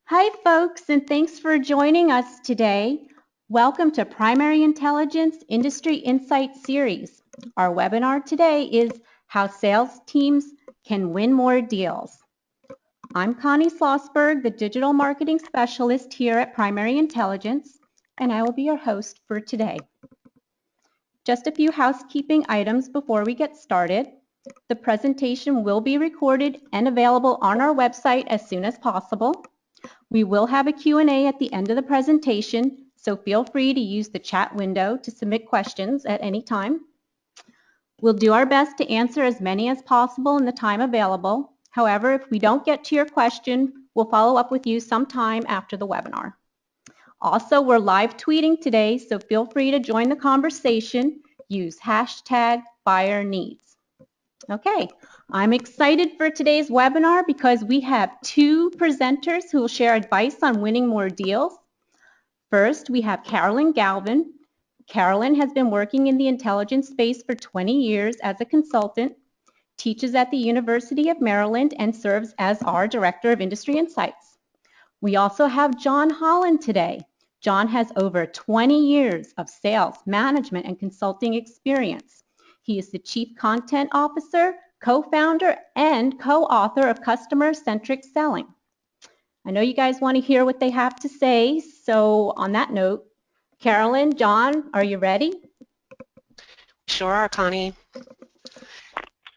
Hi folks, and thanks for joining us today. Welcome to Primary Intelligence Industry Insight Series. Our webinar today is How Sales Teams Can Win More Deals. I'm Connie Slossberg, the Digital Marketing Specialist here at Primary Intelligence, and I will be your host for today. Just a few housekeeping items before we get started. The presentation will be recorded and available on our website as soon as possible. We will have a Q&A at the end of the presentation, so feel free to use the chat window to submit questions at any time. We'll do our best to answer as many as possible in the time available. However, if we don't get to your question, we'll follow up with you sometime after the webinar. Also, we're live tweeting today, so feel free to join the conversation. Use hashtag #BuyerNeeds. Okay, I'm excited for today's webinar because we have two presenters who will share advice on winning more deals. First, we have Carolyn Galvin. Carolyn has been working in the intelligence space for 20 years as a consultant, teaches at the University of Maryland, and serves as our Director of Industry Insights. We also have John Holland today. John has over 20 years of sales, management, and consulting experience. He is the Chief Content Officer, co-founder, and co-author of Customer-Centric Selling. I know you guys want to hear what they have to say, so on that note, Carolyn, John, are you ready? Sure are, Connie.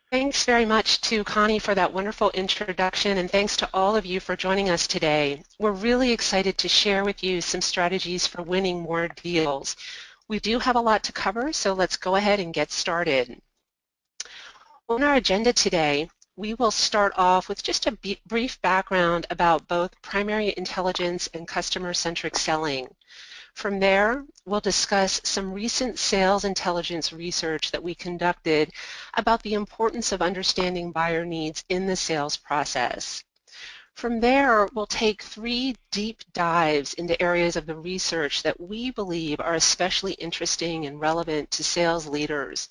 Thanks very much to Connie for that wonderful introduction, and thanks to all of you for joining us today. We're really excited to share with you some strategies for winning more deals. We do have a lot to cover, so let's go ahead and get started. On our agenda today, we will start off with just a brief background about both primary intelligence and customer-centric selling. From there, we'll discuss some recent sales intelligence research that we conducted about the importance of understanding buyer needs in the sales process. From there, we'll take 3 deep dives into areas of the research that we believe are especially interesting and relevant to sales leaders.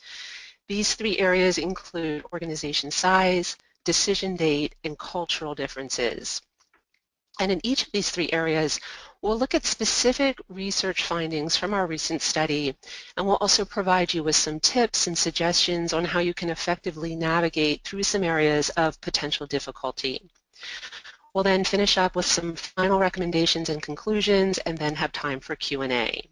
These 3 areas include organization size, decision date, and cultural differences. And in each of these 3 areas, we'll look at specific research findings from our recent study, and we'll also provide you with some tips and suggestions on how you can effectively navigate through some areas of potential difficulty. We'll then finish up with some final recommendations and conclusions, and then have time for Q&A.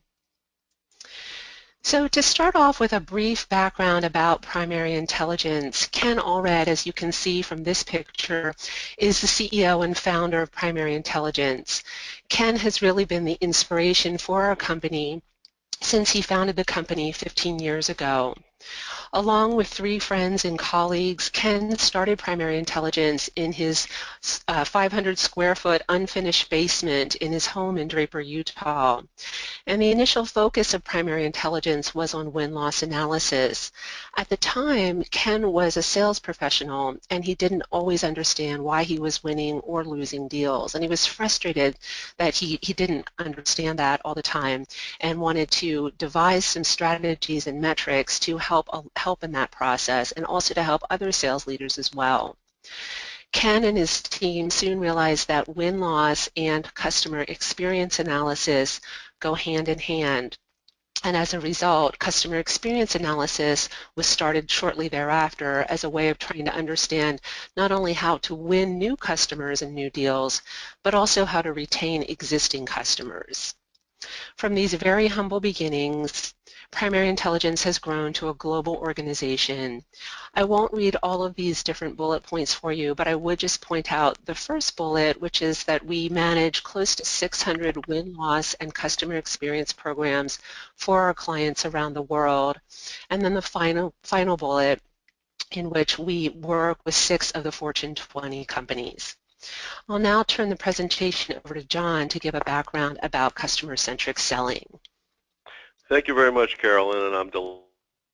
So to start off with a brief background about primary intelligence, Ken Allred, as you can see from this picture, is the CEO and founder of Primary Intelligence. Ken has really been the inspiration for our company since he founded the company 15 years ago. Along with 3 friends and colleagues, Ken started Primary Intelligence in his 500 square foot unfinished basement in his home in Draper, Utah. And the initial focus of Primary Intelligence was on win-loss analysis. At the time, Ken was a sales professional, and he didn't always understand why he was winning or losing deals. And he was frustrated that he didn't understand that all the time, and wanted to devise some strategies and metrics to help in that process, and also to help other sales leaders as well. Ken and his team soon realized that win-loss and customer experience analysis go hand in hand. And as a result, customer experience analysis was started shortly thereafter as a way of trying to understand not only how to win new customers and new deals, but also how to retain existing customers. From these very humble beginnings, Primary Intelligence has grown to a global organization. I won't read all of these different bullet points for you, but I would just point out the first bullet, which is that we manage close to 600 win-loss and customer experience programs for our clients around the world. And then the final bullet, in which we work with 6 of the Fortune 20 companies. I'll now turn the presentation over to John to give a background about customer-centric selling. Thank you very much, Carolyn, and I'm delighted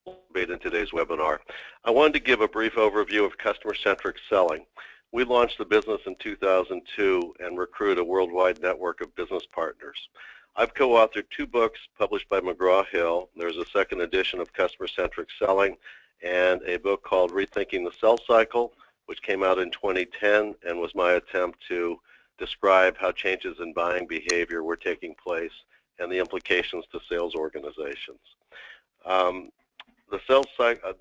to be in today's webinar. I wanted to give a brief overview of customer-centric selling. We launched the business in 2002 and recruit a worldwide network of business partners. I've co-authored 2 books published by McGraw-Hill. There's a second edition of Customer-Centric Selling and a book called Rethinking the Sell Cycle, which came out in 2010 and was my attempt to describe how changes in buying behavior were taking place and the implications to sales organizations. The sales cycle,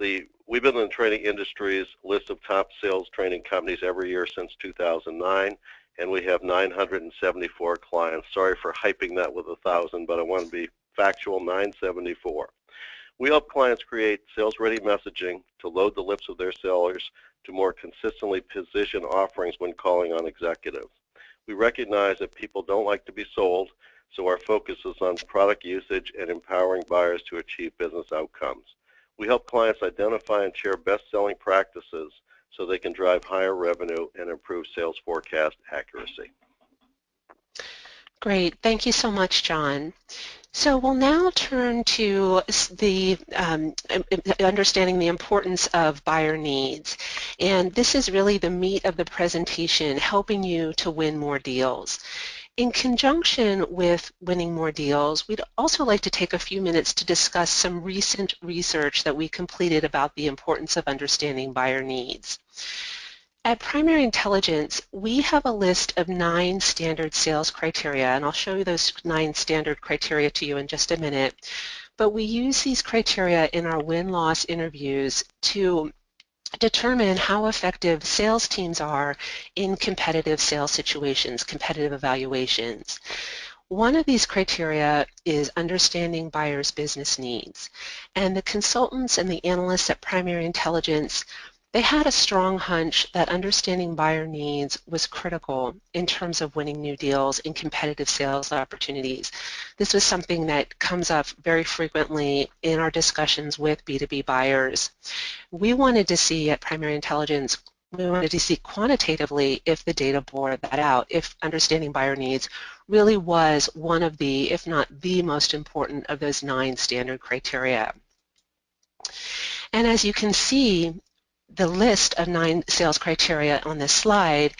we've been in the training industry's list of top sales training companies every year since 2009, and we have 974 clients. Sorry for hyping that with 1,000, but I want to be factual, 974. We help clients create sales-ready messaging to load the lips of their sellers to more consistently position offerings when calling on executives. We recognize that people don't like to be sold, so our focus is on product usage and empowering buyers to achieve business outcomes. We help clients identify and share best-selling practices so they can drive higher revenue and improve sales forecast accuracy. Great. Thank you so much, John. So we'll now turn to the understanding the importance of buyer needs. And this is really the meat of the presentation, helping you to win more deals. In conjunction with winning more deals, we'd also like to take a few minutes to discuss some recent research that we completed about the importance of understanding buyer needs. At Primary Intelligence, we have a list of 9 standard sales criteria, and I'll show you those 9 standard criteria to you in just a minute. But we use these criteria in our win-loss interviews to determine how effective sales teams are in competitive sales situations, competitive evaluations. One of these criteria is understanding buyers' business needs. And the consultants and the analysts at Primary Intelligence, they had a strong hunch that understanding buyer needs was critical in terms of winning new deals in competitive sales opportunities. This was something that comes up very frequently in our discussions with B2B buyers. We wanted to see at Primary Intelligence, we wanted to see quantitatively if the data bore that out, if understanding buyer needs really was one of the, if not the most important of those 9 standard criteria. And as you can see, the list of 9 sales criteria on this slide,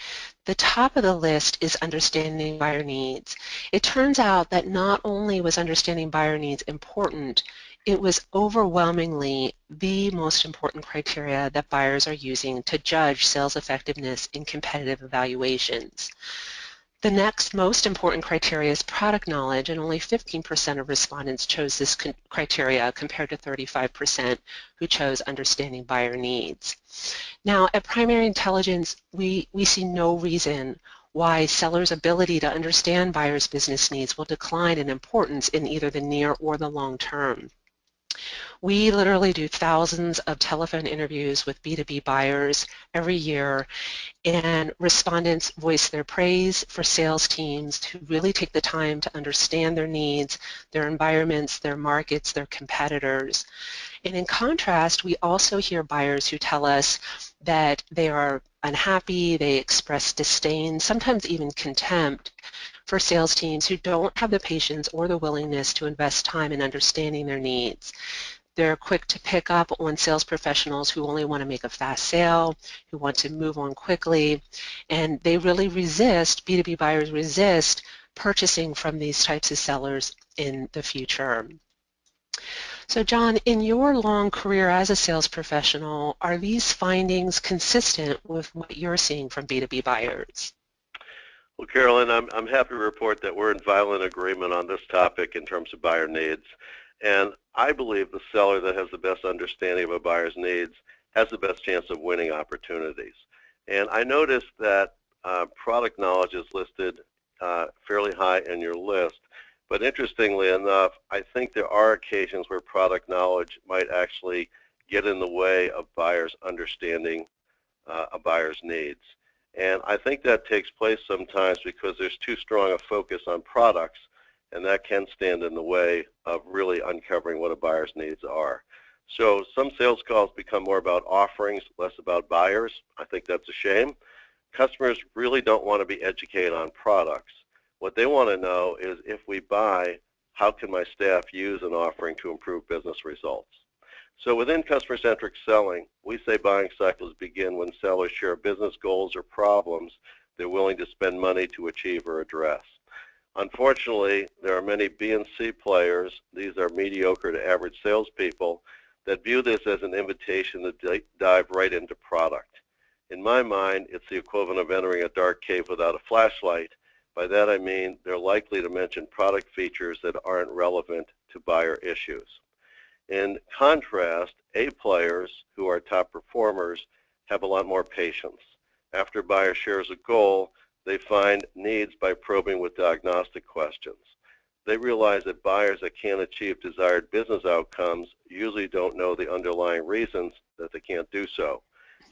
the top of the list is understanding buyer needs. It turns out that not only was understanding buyer needs important, it was overwhelmingly the most important criteria that buyers are using to judge sales effectiveness in competitive evaluations. The next most important criteria is product knowledge, and only 15% of respondents chose this criteria compared to 35% who chose understanding buyer needs. Now, at Primary Intelligence, we see no reason why sellers' ability to understand buyers' business needs will decline in importance in either the near or the long term. We literally do thousands of telephone interviews with B2B buyers every year, and respondents voice their praise for sales teams to really take the time to understand their needs, their environments, their markets, their competitors. And in contrast, we also hear buyers who tell us that they are unhappy, they express disdain, sometimes even contempt for sales teams who don't have the patience or the willingness to invest time in understanding their needs. They're quick to pick up on sales professionals who only want to make a fast sale, who want to move on quickly, and they really resist, B2B buyers resist purchasing from these types of sellers in the future. So John, in your long career as a sales professional, are these findings consistent with what you're seeing from B2B buyers? Well, Carolyn, I'm happy to report that we're in violent agreement on this topic in terms of buyer needs. And I believe the seller that has the best understanding of a buyer's needs has the best chance of winning opportunities. And I noticed that product knowledge is listed fairly high in your list. But interestingly enough, I think there are occasions where product knowledge might actually get in the way of buyers understanding a buyer's needs. And I think that takes place sometimes because there's too strong a focus on products, and that can stand in the way of really uncovering what a buyer's needs are. So some sales calls become more about offerings, less about buyers. I think that's a shame. Customers really don't want to be educated on products. What they want to know is, if we buy, how can my staff use an offering to improve business results? So within customer-centric selling, we say buying cycles begin when sellers share business goals or problems they're willing to spend money to achieve or address. Unfortunately, there are many B and C players, these are mediocre to average salespeople, that view this as an invitation to dive right into product. In my mind, it's the equivalent of entering a dark cave without a flashlight. By that I mean they're likely to mention product features that aren't relevant to buyer issues. In contrast, A players, who are top performers, have a lot more patience. After a buyer shares a goal, they find needs by probing with diagnostic questions. They realize that buyers that can't achieve desired business outcomes usually don't know the underlying reasons that they can't do so.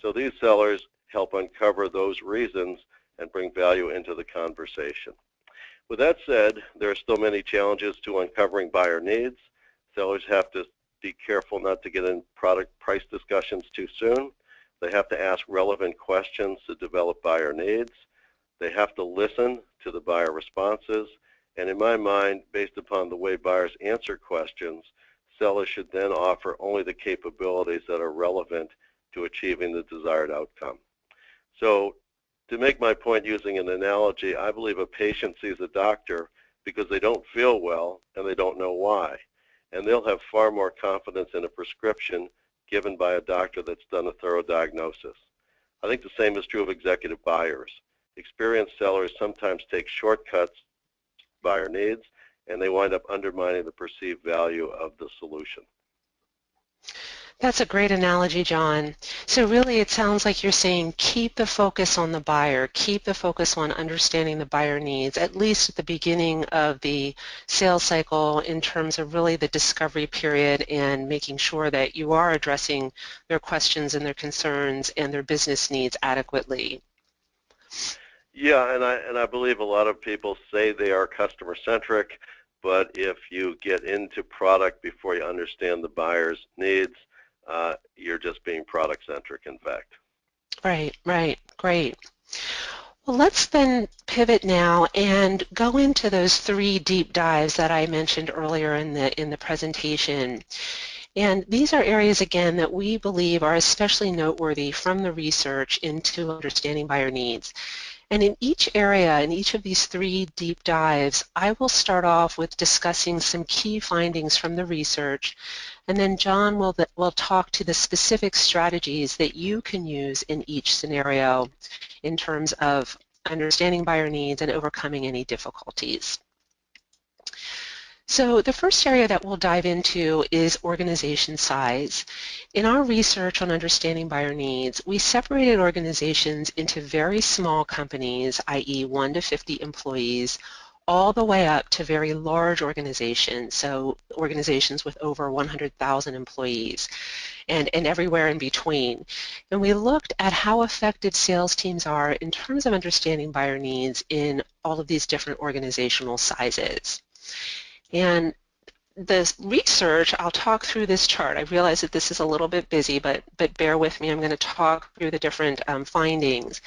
So these sellers help uncover those reasons and bring value into the conversation. With that said, there are still many challenges to uncovering buyer needs. Sellers have to be careful not to get in product price discussions too soon. They have to ask relevant questions to develop buyer needs. They have to listen to the buyer responses. And in my mind, based upon the way buyers answer questions, sellers should then offer only the capabilities that are relevant to achieving the desired outcome. So to make my point using an analogy, I believe a patient sees a doctor because they don't feel well and they don't know why. And they'll have far more confidence in a prescription given by a doctor that's done a thorough diagnosis. I think the same is true of executive buyers. Experienced sellers sometimes take shortcuts to buyer needs, and they wind up undermining the perceived value of the solution. That's a great analogy, John. So really it sounds like you're saying keep the focus on the buyer, keep the focus on understanding the buyer needs, at least at the beginning of the sales cycle in terms of really the discovery period and making sure that you are addressing their questions and their concerns and their business needs adequately. Yeah, and I believe a lot of people say they are customer-centric, but if you get into product before you understand the buyer's needs, you're just being product-centric, in fact. Right, great. Well, let's then pivot now and go into those 3 deep dives that I mentioned earlier in the presentation. And these are areas, again, that we believe are especially noteworthy from the research into understanding buyer needs. And in each area, in each of these 3 deep dives, I will start off with discussing some key findings from the research, and then John will talk to the specific strategies that you can use in each scenario in terms of understanding buyer needs and overcoming any difficulties. So the first area that we'll dive into is organization size. In our research on understanding buyer needs, we separated organizations into very small companies, i.e. 1 to 50 employees, all the way up to very large organizations, so organizations with over 100,000 employees, and everywhere in between. And we looked at how effective sales teams are in terms of understanding buyer needs in all of these different organizational sizes. And the research, I'll talk through this chart. I realize that this is a little bit busy, but bear with me. I'm going to talk through the different findings.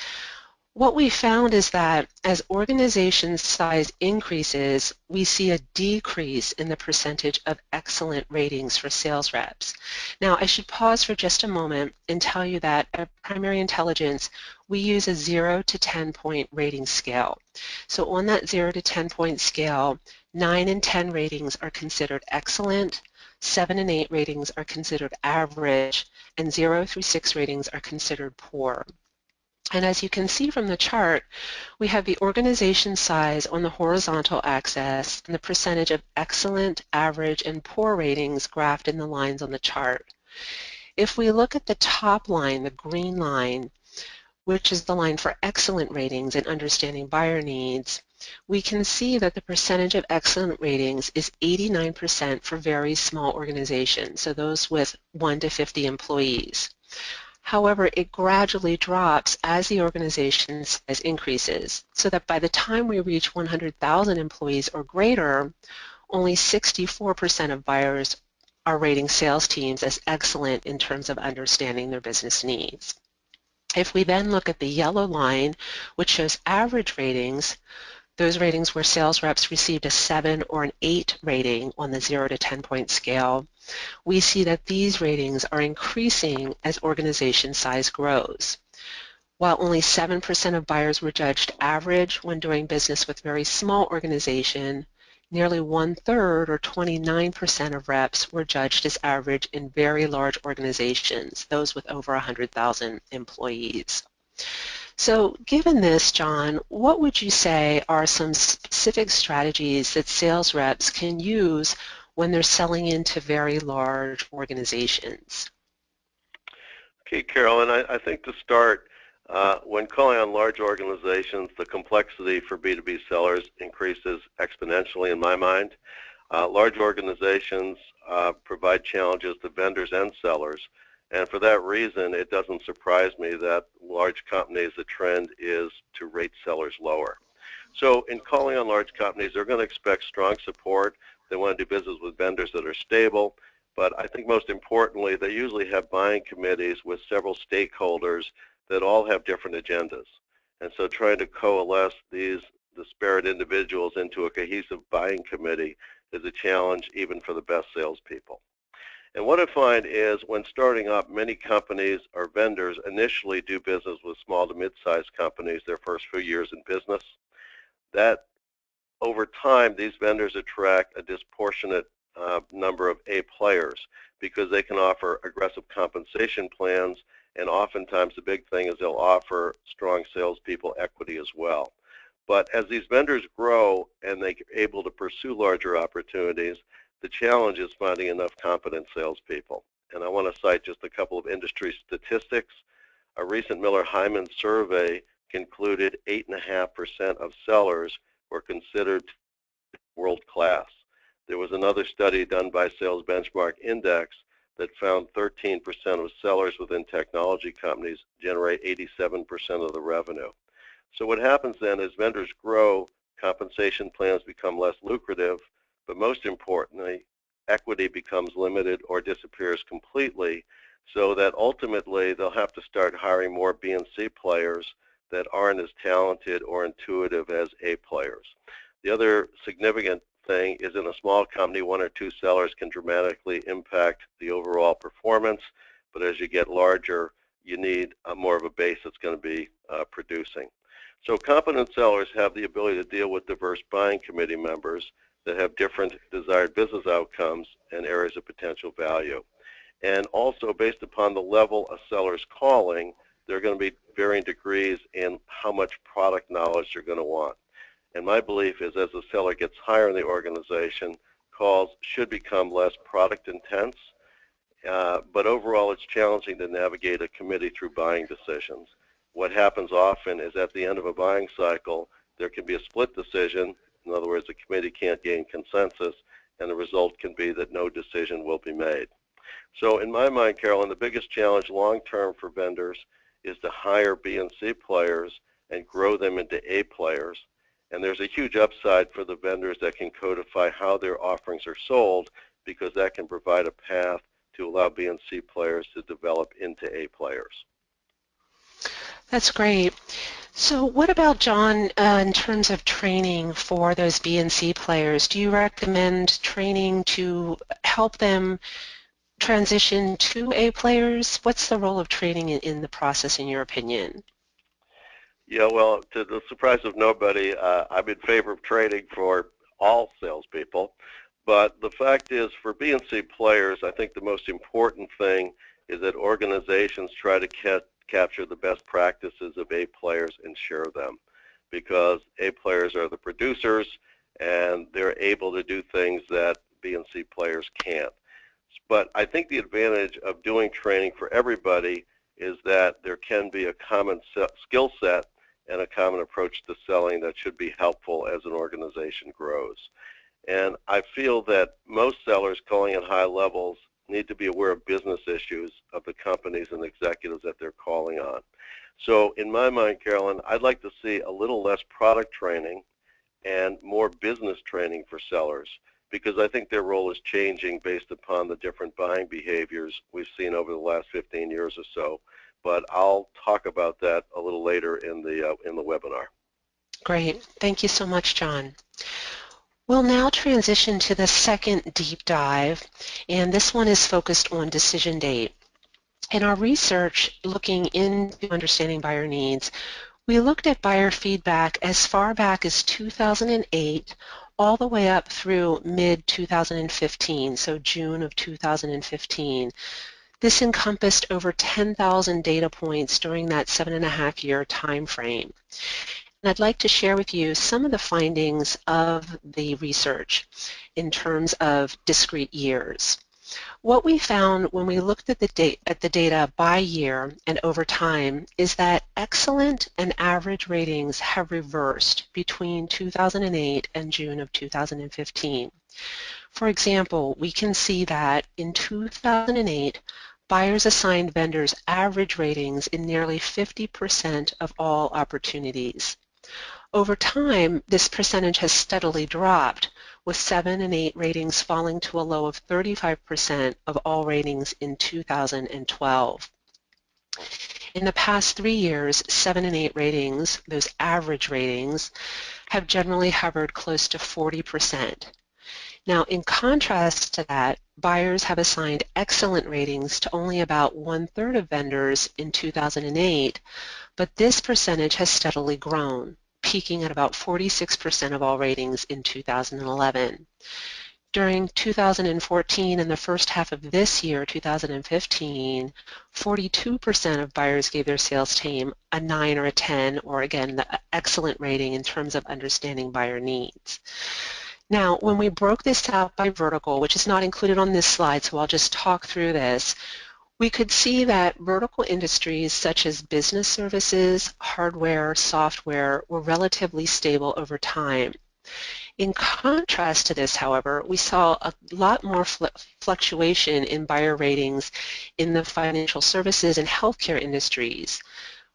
What we found is that as organization size increases, we see a decrease in the percentage of excellent ratings for sales reps. Now, I should pause for just a moment and tell you that at Primary Intelligence, we use a 0 to 10 point rating scale. So on that 0 to 10 point scale, 9 and 10 ratings are considered excellent, 7 and 8 ratings are considered average, and 0 through 6 ratings are considered poor. And as you can see from the chart, we have the organization size on the horizontal axis and the percentage of excellent, average, and poor ratings graphed in the lines on the chart. If we look at the top line, the green line, which is the line for excellent ratings and understanding buyer needs, we can see that the percentage of excellent ratings is 89% for very small organizations, so those with 1 to 50 employees. However, it gradually drops as the organization size increases, so that by the time we reach 100,000 employees or greater, only 64% of buyers are rating sales teams as excellent in terms of understanding their business needs. If we then look at the yellow line, which shows average ratings, those ratings where sales reps received a 7 or an 8 rating on the 0 to 10 point scale, we see that these ratings are increasing as organization size grows. While only 7% of buyers were judged average when doing business with very small organization, nearly 1/3 or 29% of reps were judged as average in very large organizations, those with over 100,000 employees. So given this, John, what would you say are some specific strategies that sales reps can use when they're selling into very large organizations? Okay, Carolyn, I think to start, when calling on large organizations, the complexity for B2B sellers increases exponentially in my mind. Large organizations provide challenges to vendors and sellers, and for that reason, it doesn't surprise me that large companies, the trend is to rate sellers lower. So in calling on large companies, they're going to expect strong support. They want to do business with vendors that are stable. But I think most importantly, they usually have buying committees with several stakeholders that all have different agendas. And so trying to coalesce these disparate individuals into a cohesive buying committee is a challenge even for the best salespeople. And what I find is when starting up, many companies or vendors initially do business with small to mid-sized companies their first few years in business. That over time, these vendors attract a disproportionate number of A players because they can offer aggressive compensation plans, and oftentimes the big thing is they'll offer strong salespeople equity as well. But as these vendors grow and they're able to pursue larger opportunities, the challenge is finding enough competent salespeople. And I want to cite just a couple of industry statistics. A recent Miller-Hyman survey concluded 8.5% of sellers were considered world-class. There was another study done by Sales Benchmark Index that found 13% of sellers within technology companies generate 87% of the revenue. So what happens then is vendors grow, compensation plans become less lucrative, but most importantly, equity becomes limited or disappears completely, so that ultimately they'll have to start hiring more B and C players that aren't as talented or intuitive as A players. The other significant thing is in a small company, one or two sellers can dramatically impact the overall performance, but as you get larger, you need more of a base that's going to be producing. So competent sellers have the ability to deal with diverse buying committee members that have different desired business outcomes and areas of potential value. And also, based upon the level a seller's calling, there are going to be varying degrees in how much product knowledge they're going to want. And my belief is as the seller gets higher in the organization, calls should become less product intense, but overall it's challenging to navigate a committee through buying decisions. What happens often is at the end of a buying cycle, there can be a split decision. In other words, the committee can't gain consensus, and the result can be that no decision will be made. So in my mind, Carolyn, the biggest challenge long-term for vendors is to hire B and C players and grow them into A players. And there's a huge upside for the vendors that can codify how their offerings are sold, because that can provide a path to allow B and C players to develop into A players. That's great. So what about, John, in terms of training for those B and C players? Do you recommend training to help them transition to A players? What's the role of training in the process, in your opinion? Yeah, well, to the surprise of nobody, I'm in favor of training for all salespeople. But the fact is, for B and C players, I think the most important thing is that organizations try to capture the best practices of A players and share them, because A players are the producers and they're able to do things that B and C players can't. But I think the advantage of doing training for everybody is that there can be a common skill set and a common approach to selling that should be helpful as an organization grows. And I feel that most sellers calling at high levels need to be aware of business issues of the companies and executives that they're calling on. So in my mind, Carolyn, I'd like to see a little less product training and more business training for sellers, because I think their role is changing based upon the different buying behaviors we've seen over the last 15 years or so. But I'll talk about that a little later in the webinar. Great. Thank you so much, John. We'll now transition to the second deep dive, and this one is focused on decision date. In our research looking into understanding buyer needs, we looked at buyer feedback as far back as 2008 all the way up through mid-2015, so June of 2015. This encompassed over 10,000 data points during that 7.5-year time frame. And I'd like to share with you some of the findings of the research in terms of discrete years. What we found when we looked at the data by year and over time is that excellent and average ratings have reversed between 2008 and June of 2015. For example, we can see that in 2008, buyers assigned vendors average ratings in nearly 50% of all opportunities. Over time, this percentage has steadily dropped, with 7 and 8 ratings falling to a low of 35% of all ratings in 2012. In the past 3 years, 7 and 8 ratings, those average ratings, have generally hovered close to 40%. Now, in contrast to that, buyers have assigned excellent ratings to only about 1/3 of vendors in 2008, but this percentage has steadily grown, peaking at about 46% of all ratings in 2011. During 2014 and the first half of this year, 2015, 42% of buyers gave their sales team a 9 or a 10, or again, the excellent rating in terms of understanding buyer needs. Now, when we broke this out by vertical, which is not included on this slide, so I'll just talk through this, we could see that vertical industries such as business services, hardware, software were relatively stable over time. In contrast to this, however, we saw a lot more fluctuation in buyer ratings in the financial services and healthcare industries.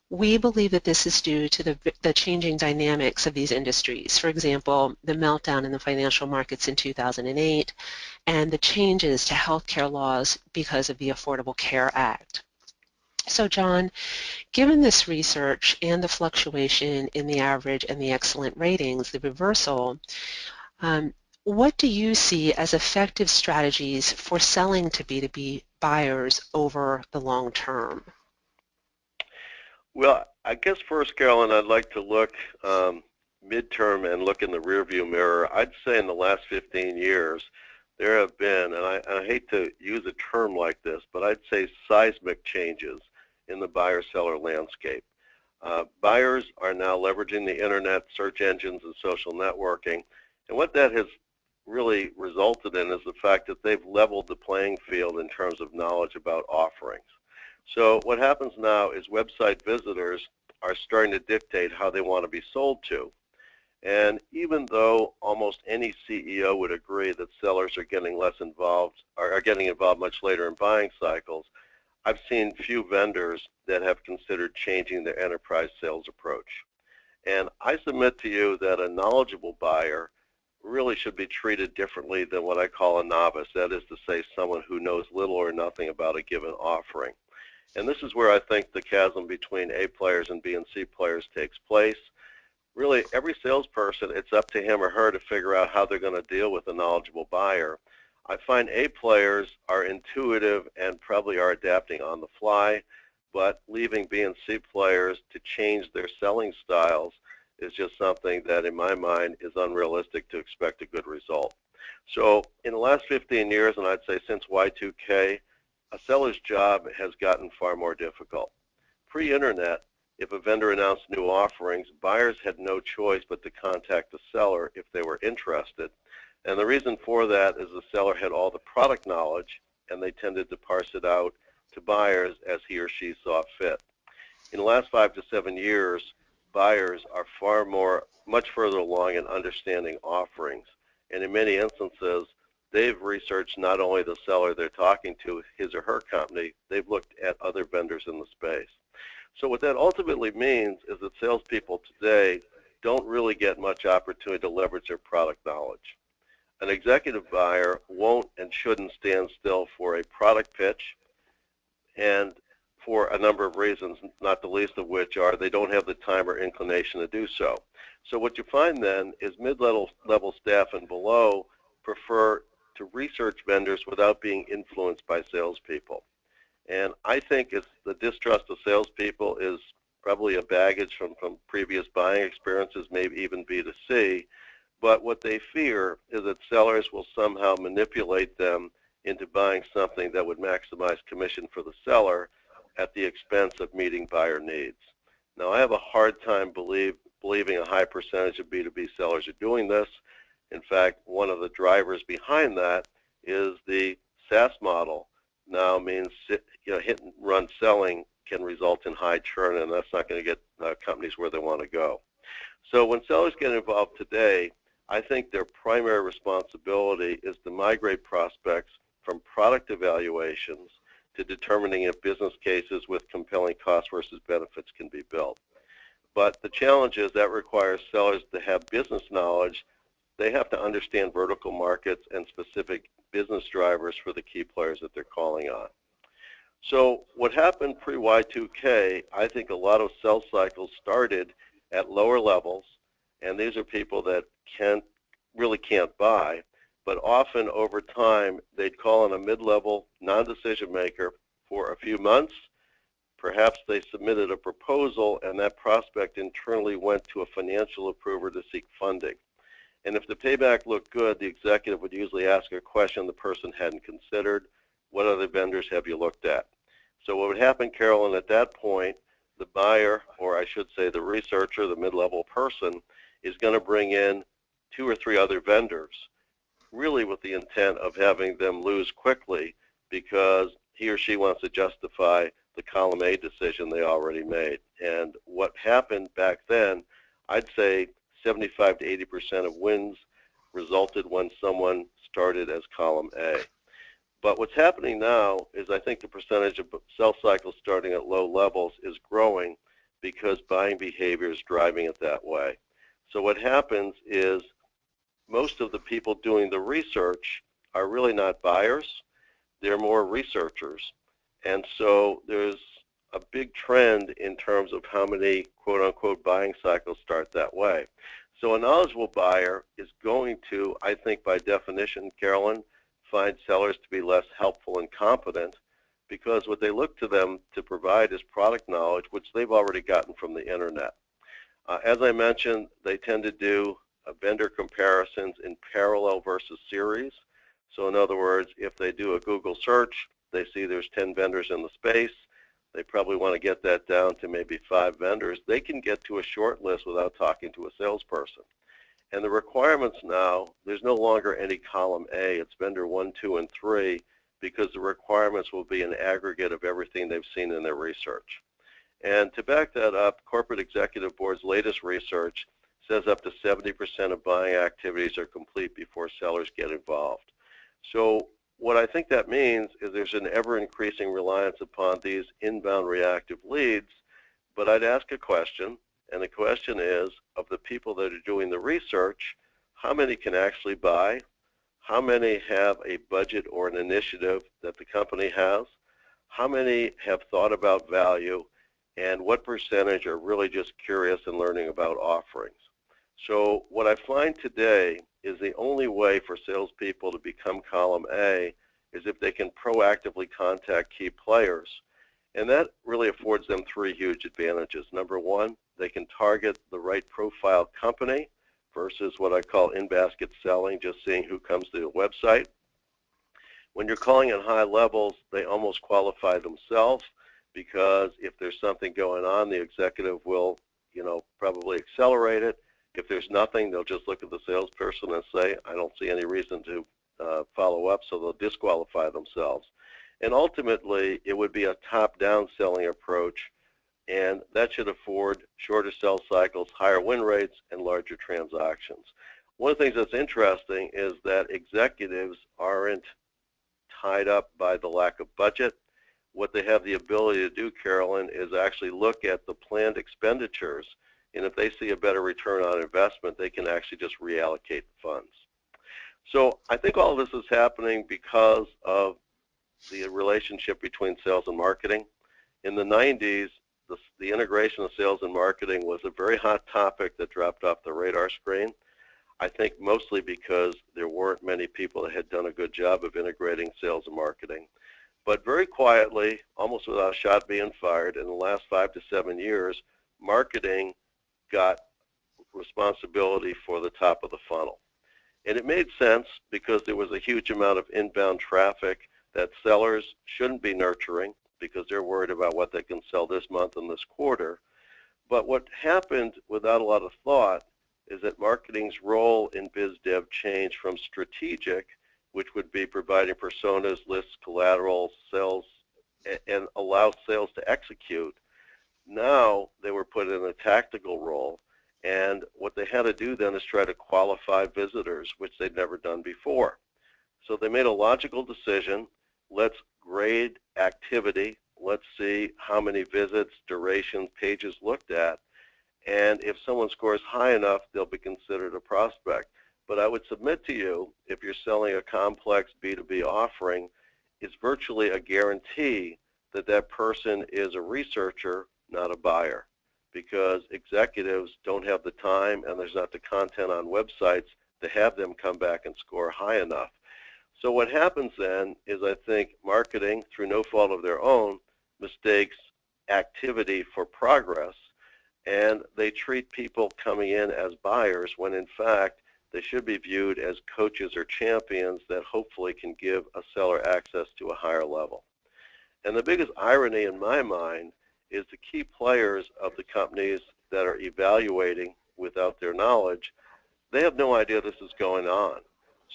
We believe that this is due to the changing dynamics of these industries. For example, the meltdown in the financial markets in 2008 and the changes to healthcare laws because of the Affordable Care Act. So John, given this research and the fluctuation in the average and the excellent ratings, the reversal, what do you see as effective strategies for selling to B2B buyers over the long term? Well, I guess first, Carolyn, I'd like to look midterm and look in the rearview mirror. I'd say in the last 15 years, there have been, and I hate to use a term like this, but I'd say seismic changes in the buyer-seller landscape. Buyers are now leveraging the internet, search engines, and social networking, and what that has really resulted in is the fact that they've leveled the playing field in terms of knowledge about offerings. So what happens now is website visitors are starting to dictate how they want to be sold to. And even though almost any CEO would agree that sellers are getting less involved, or are getting involved much later in buying cycles, I've seen few vendors that have considered changing their enterprise sales approach. And I submit to you that a knowledgeable buyer really should be treated differently than what I call a novice, that is to say someone who knows little or nothing about a given offering. And this is where I think the chasm between A players and B and C players takes place. Really, every salesperson, it's up to him or her to figure out how they're going to deal with a knowledgeable buyer. I find A players are intuitive and probably are adapting on the fly, but leaving B and C players to change their selling styles is just something that, in my mind, is unrealistic to expect a good result. So in the last 15 years, and I'd say since Y2K, a seller's job has gotten far more difficult. Pre-internet, if a vendor announced new offerings, buyers had no choice but to contact the seller if they were interested. And the reason for that is the seller had all the product knowledge, and they tended to parse it out to buyers as he or she saw fit. In the last 5 to 7 years, buyers are much further along in understanding offerings. And in many instances, they've researched not only the seller they're talking to, his or her company, they've looked at other vendors in the space. So what that ultimately means is that salespeople today don't really get much opportunity to leverage their product knowledge. An executive buyer won't and shouldn't stand still for a product pitch, and for a number of reasons, not the least of which are they don't have the time or inclination to do so. So what you find then is mid-level staff and below prefer to research vendors without being influenced by salespeople. And I think it's the distrust of salespeople is probably a baggage from previous buying experiences, maybe even B2C. But what they fear is that sellers will somehow manipulate them into buying something that would maximize commission for the seller at the expense of meeting buyer needs. Now, I have a hard time believing a high percentage of B2B sellers are doing this. In fact, one of the drivers behind that is the SaaS model now means hit and run selling can result in high churn, and that's not going to get companies where they want to go. So when sellers get involved today, I think their primary responsibility is to migrate prospects from product evaluations to determining if business cases with compelling cost versus benefits can be built. But the challenge is that requires sellers to have business knowledge. They have to understand vertical markets and specific business drivers for the key players that they're calling on. So what happened pre-Y2K, I think a lot of sales cycles started at lower levels, and these are people that really can't buy, but often over time they'd call on a mid-level non-decision maker for a few months. Perhaps they submitted a proposal and that prospect internally went to a financial approver to seek funding. And if the payback looked good, the executive would usually ask a question the person hadn't considered. What other vendors have you looked at? So what would happen, Carolyn, at that point, the buyer, or I should say the researcher, the mid-level person, is going to bring in 2 or 3 other vendors, really with the intent of having them lose quickly because he or she wants to justify the column A decision they already made. And what happened back then, I'd say 75 to 80% of wins resulted when someone started as column A. But what's happening now is I think the percentage of sales cycles starting at low levels is growing because buying behavior is driving it that way. So what happens is most of the people doing the research are really not buyers. They're more researchers. And so there's a big trend in terms of how many quote-unquote buying cycles start that way. So a knowledgeable buyer is going to, I think by definition, Carolyn, find sellers to be less helpful and competent because what they look to them to provide is product knowledge, which they've already gotten from the internet. As I mentioned, they tend to do vendor comparisons in parallel versus series. So in other words, if they do a Google search, they see there's 10 vendors in the space. They probably want to get that down to maybe 5 vendors. They can get to a short list without talking to a salesperson. And the requirements now, there's no longer any column A. It's vendor 1, 2, and 3 because the requirements will be an aggregate of everything they've seen in their research. And to back that up, Corporate Executive Board's latest research says up to 70% of buying activities are complete before sellers get involved. So what I think that means is there's an ever-increasing reliance upon these inbound reactive leads, but I'd ask a question, and the question is, of the people that are doing the research, how many can actually buy? How many have a budget or an initiative that the company has? How many have thought about value? And what percentage are really just curious and learning about offerings? So what I find today is the only way for salespeople to become column A is if they can proactively contact key players. And that really affords them 3 huge advantages. Number 1, they can target the right profile company versus what I call in-basket selling, just seeing who comes to the website. When you're calling at high levels, they almost qualify themselves because if there's something going on, the executive will, probably accelerate it. If there's nothing, they'll just look at the salesperson and say, I don't see any reason to follow up, so they'll disqualify themselves. And ultimately, it would be a top-down selling approach, and that should afford shorter sales cycles, higher win rates, and larger transactions. One of the things that's interesting is that executives aren't tied up by the lack of budget. What they have the ability to do, Carolyn, is actually look at the planned expenditures, and if they see a better return on investment, they can actually just reallocate the funds. So I think all of this is happening because of the relationship between sales and marketing. In the 90s, the integration of sales and marketing was a very hot topic that dropped off the radar screen. I think mostly because there weren't many people that had done a good job of integrating sales and marketing. But very quietly, almost without a shot being fired, in the last 5 to 7 years, marketing got responsibility for the top of the funnel. And it made sense because there was a huge amount of inbound traffic that sellers shouldn't be nurturing because they're worried about what they can sell this month and this quarter. But what happened without a lot of thought is that marketing's role in biz dev changed from strategic, which would be providing personas, lists, collateral, sales, and allow sales to execute. Now they were put in a tactical role, and what they had to do then is try to qualify visitors, which they'd never done before. So they made a logical decision. Let's grade activity. Let's see how many visits, duration, pages looked at. And if someone scores high enough, they'll be considered a prospect. But I would submit to you, if you're selling a complex B2B offering, it's virtually a guarantee that that person is a researcher, not a buyer, because executives don't have the time and there's not the content on websites to have them come back and score high enough. So what happens then is I think marketing, through no fault of their own, mistakes activity for progress, and they treat people coming in as buyers when in fact they should be viewed as coaches or champions that hopefully can give a seller access to a higher level. And the biggest irony in my mind is the key players of the companies that are evaluating without their knowledge, they have no idea this is going on.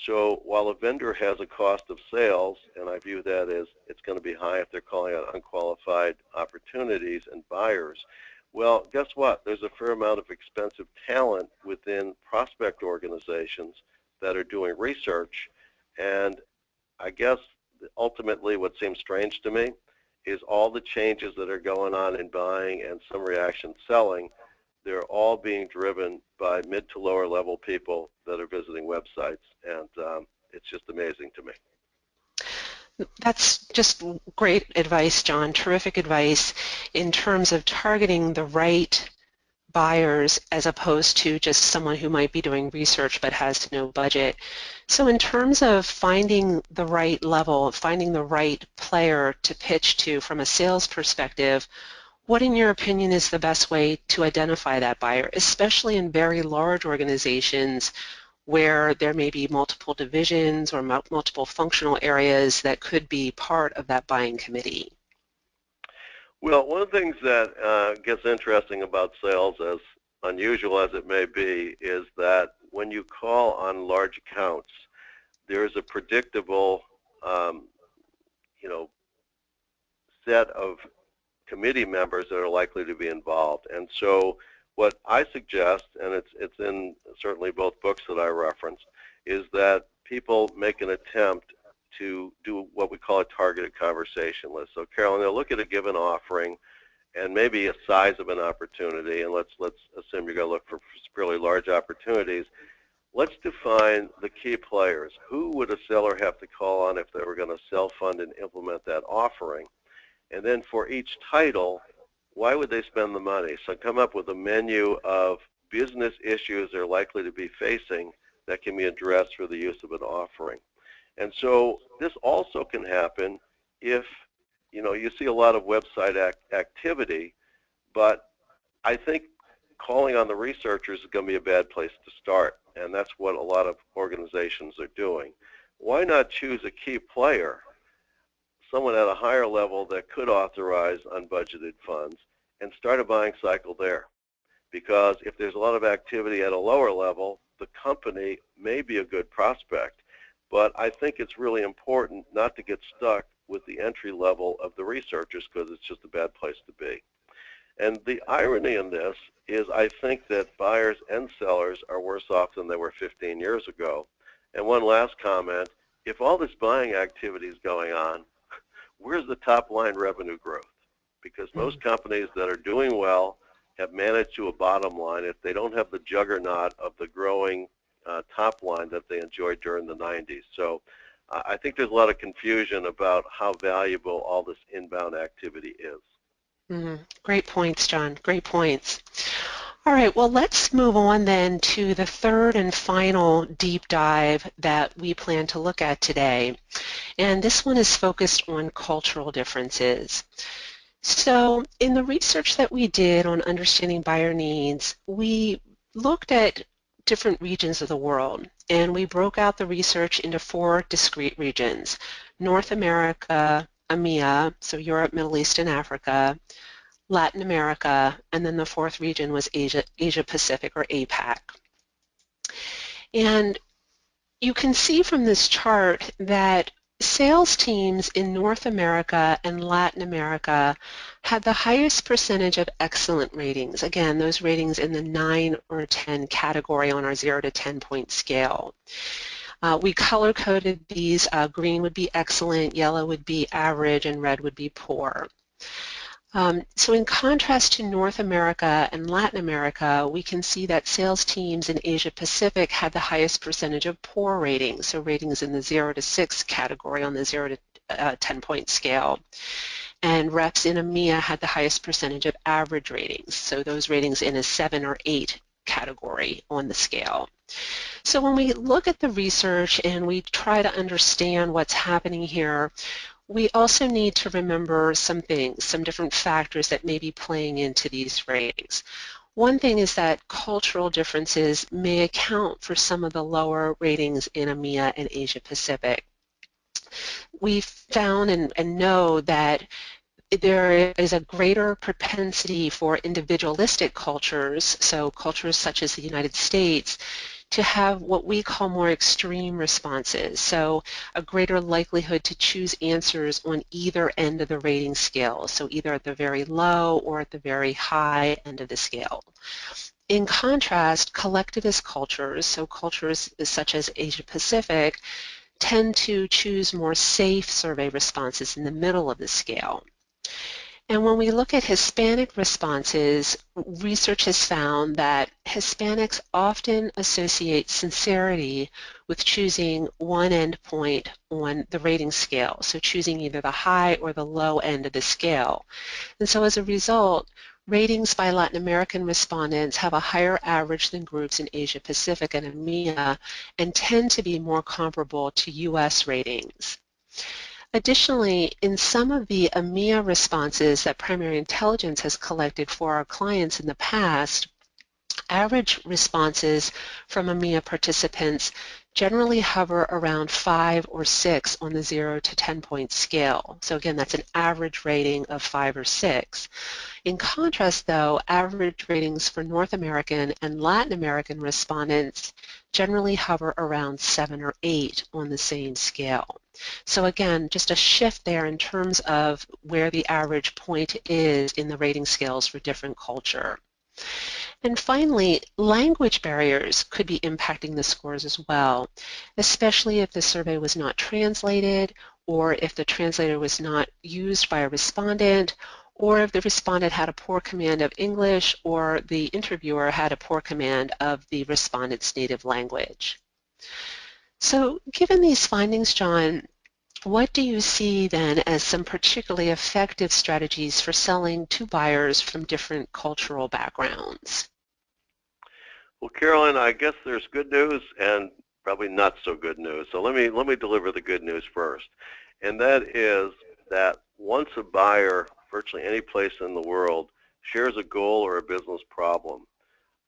So while a vendor has a cost of sales, and I view that as it's going to be high if they're calling out unqualified opportunities and buyers, well, guess what? There's a fair amount of expensive talent within prospect organizations that are doing research, and I guess ultimately what seems strange to me is all the changes that are going on in buying and some reaction selling, they're all being driven by mid to lower level people that are visiting websites, and it's just amazing to me. That's just great advice, John. Terrific advice in terms of targeting the right buyers as opposed to just someone who might be doing research but has no budget. So in terms of finding the right level, finding the right player to pitch to from a sales perspective, what in your opinion is the best way to identify that buyer, especially in very large organizations where there may be multiple divisions or multiple functional areas that could be part of that buying committee? Well, one of the things that gets interesting about sales, as unusual as it may be, is that when you call on large accounts, there's a predictable, set of committee members that are likely to be involved. And so what I suggest, and it's in certainly both books that I referenced, is that people make an attempt to do what we call a targeted conversation list. So Carolyn, they'll look at a given offering and maybe a size of an opportunity, and let's assume you're going to look for fairly large opportunities. Let's define the key players. Who would a seller have to call on if they were going to self-fund and implement that offering? And then for each title, why would they spend the money? So come up with a menu of business issues they're likely to be facing that can be addressed through the use of an offering. And so this also can happen if, you see a lot of website activity, but I think calling on the researchers is going to be a bad place to start, and that's what a lot of organizations are doing. Why not choose a key player, someone at a higher level that could authorize unbudgeted funds, and start a buying cycle there? Because if there's a lot of activity at a lower level, the company may be a good prospect. But I think it's really important not to get stuck with the entry level of the researchers because it's just a bad place to be. And the irony in this is I think that buyers and sellers are worse off than they were 15 years ago. And one last comment, if all this buying activity is going on, where's the top line revenue growth? Because most companies that are doing well have managed to a bottom line if they don't have the juggernaut of the growing top line that they enjoyed during the 90s. So I think there's a lot of confusion about how valuable all this inbound activity is. Great points, John. Great points. All right, well, let's move on then to the third and final deep dive that we plan to look at today. And this one is focused on cultural differences. So in the research that we did on understanding buyer needs, we looked at different regions of the world, and we broke out the research into 4 discrete regions: North America, EMEA, so Europe, Middle East, and Africa, Latin America, and then the 4th region was Asia Pacific, or APAC. And you can see from this chart that sales teams in North America and Latin America had the highest percentage of excellent ratings. Again, those ratings in the 9 or 10 category on our 0 to 10 point scale. We color-coded these. Green would be excellent, yellow would be average, and red would be poor. So in contrast to North America and Latin America, we can see that sales teams in Asia Pacific had the highest percentage of poor ratings, so ratings in the 0 to 6 category on the 0 to 10 point scale. And reps in EMEA had the highest percentage of average ratings, so those ratings in a 7 or 8 category on the scale. So when we look at the research and we try to understand what's happening here, we also need to remember some things, some different factors that may be playing into these ratings. One thing is that cultural differences may account for some of the lower ratings in EMEA and Asia Pacific. We've found and know that there is a greater propensity for individualistic cultures, so cultures such as the United States, to have what we call more extreme responses, so a greater likelihood to choose answers on either end of the rating scale, so either at the very low or at the very high end of the scale. In contrast, collectivist cultures, so cultures such as Asia Pacific, tend to choose more safe survey responses in the middle of the scale. And when we look at Hispanic responses, research has found that Hispanics often associate sincerity with choosing one endpoint on the rating scale, so choosing either the high or the low end of the scale. And so as a result, ratings by Latin American respondents have a higher average than groups in Asia Pacific and EMEA and tend to be more comparable to US ratings. Additionally, in some of the EMEA responses that Primary Intelligence has collected for our clients in the past, average responses from EMEA participants generally hover around 5 or 6 on the 0 to 10 point scale. So again, that's an average rating of 5 or 6. In contrast, though, average ratings for North American and Latin American respondents generally hover around 7 or 8 on the same scale. So again, just a shift there in terms of where the average point is in the rating scales for different culture. And finally, language barriers could be impacting the scores as well, especially if the survey was not translated, or if the translator was not used by a respondent, or if the respondent had a poor command of English, or the interviewer had a poor command of the respondent's native language. So given these findings, John, what do you see then as some particularly effective strategies for selling to buyers from different cultural backgrounds? Well, Carolyn, I guess there's good news and probably not so good news. So let me deliver the good news first. And that is that once a buyer, virtually any place in the world, shares a goal or a business problem,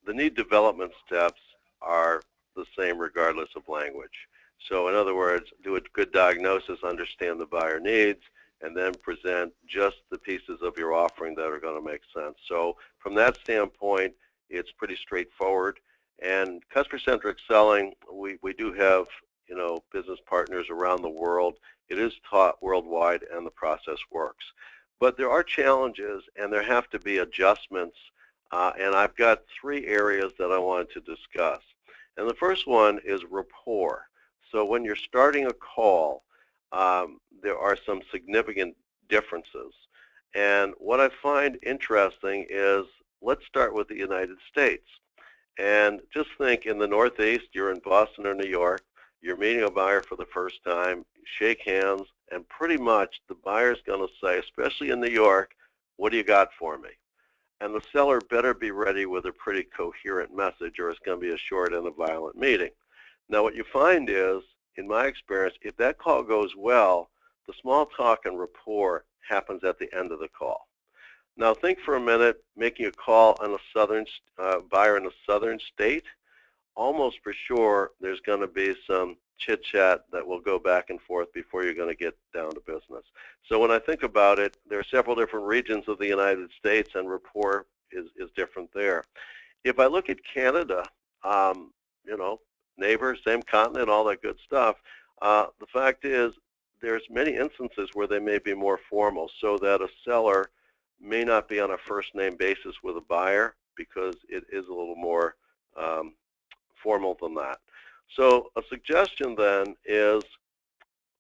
the need development steps are the same regardless of language. So in other words, do a good diagnosis, understand the buyer needs, and then present just the pieces of your offering that are going to make sense. So from that standpoint, it's pretty straightforward. And customer-centric selling, we do have, business partners around the world. It is taught worldwide, and the process works. But there are challenges, and there have to be adjustments. And I've got 3 areas that I wanted to discuss. And the first one is rapport. So when you're starting a call, there are some significant differences. And what I find interesting is, let's start with the United States. And just think, in the Northeast, you're in Boston or New York, you're meeting a buyer for the first time, you shake hands, and pretty much the buyer's going to say, especially in New York, what do you got for me? And the seller better be ready with a pretty coherent message, or it's going to be a short and a violent meeting. Now what you find is, in my experience, if that call goes well, the small talk and rapport happens at the end of the call. Now think for a minute, making a call on a buyer in a southern state almost for sure there's going to be some chit-chat that will go back and forth before you're going to get down to business. So when I think about it, there are several different regions of the United States, and rapport is different there. If I look at Canada, you know, neighbors, same continent, all that good stuff, the fact is there's many instances where they may be more formal, so that a seller may not be on a first name basis with a buyer because it is a little more formal than that. So a suggestion then is,